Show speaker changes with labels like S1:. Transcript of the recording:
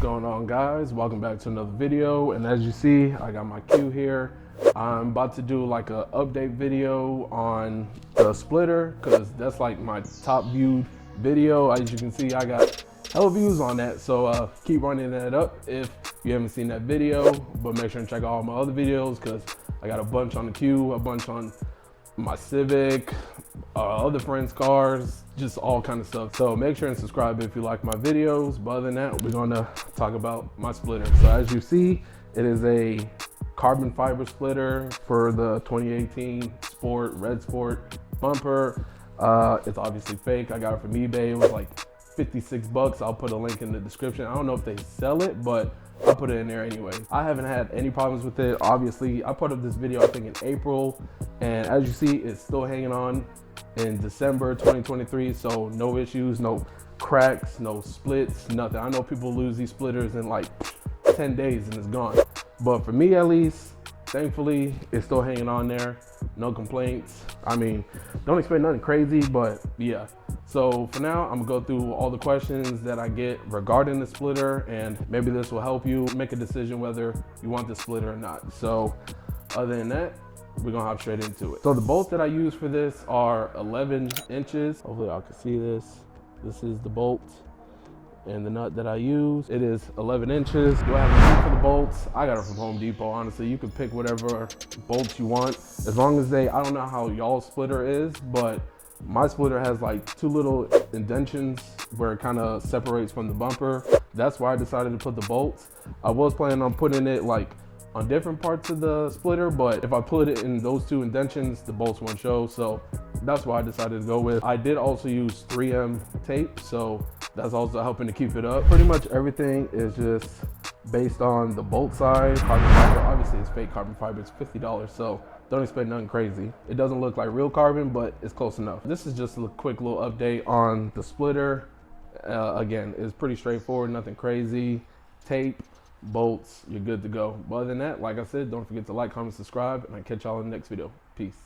S1: going on, guys? Welcome back to another video. And as you see, I got my Q here. I'm about to do like a update video on the splitter because that's like my top viewed video. As you can see, I got hella views on that, so keep running that up if you haven't seen that video. But make sure and check out all my other videos because I got a bunch on the Q, a bunch on my Civic, other friends' cars, just all kind of stuff. So make sure and subscribe if you like my videos. But other than that, we're gonna talk about my splitter. So as you see, it is a carbon fiber splitter for the 2018 Sport, Red Sport bumper. It's obviously fake. I got it from eBay. It was like 56 bucks. I'll put a link in the description. I don't know if they sell it, but I'll put it in there anyway. I haven't had any problems with it. Obviously, I put up this video, I think in April, and as you see, it's still hanging on in December 2023. So no issues, no cracks, no splits, nothing. I know people lose these splitters in like 10 days and it's gone. But for me at least, thankfully, it's still hanging on there. No complaints. I mean, don't expect nothing crazy, but yeah. So for now, I'm gonna go through all the questions that I get regarding the splitter, and maybe this will help you make a decision whether you want the splitter or not. So other than that, we're gonna hop straight into it. So the bolts that I use for this are 11 inches. Hopefully y'all can see this. This is the bolt and the nut that I use. It is 11 inches. Do I have a nut for the bolts? I got it from Home Depot. Honestly, you can pick whatever bolts you want, as long as they, I don't know how y'all's splitter is, but my splitter has like two little indentions where it kind of separates from the bumper. That's why I decided to put the bolts. I was planning on putting it like on different parts of the splitter, but if I put it in those two indentions, the bolts won't show. So that's why I decided to go with. I did also use 3M tape, so that's also helping to keep it up. Pretty much everything is just based on the bolt size. Carbon fiber, obviously it's fake carbon fiber, it's $50, so don't expect nothing crazy. It doesn't look like real carbon, but it's close enough. This is just a quick little update on the splitter. Again, it's pretty straightforward, nothing crazy. Tape, bolts, you're good to go. But other than that, like I said, don't forget to like, comment, subscribe, and I'll catch y'all in the next video. Peace.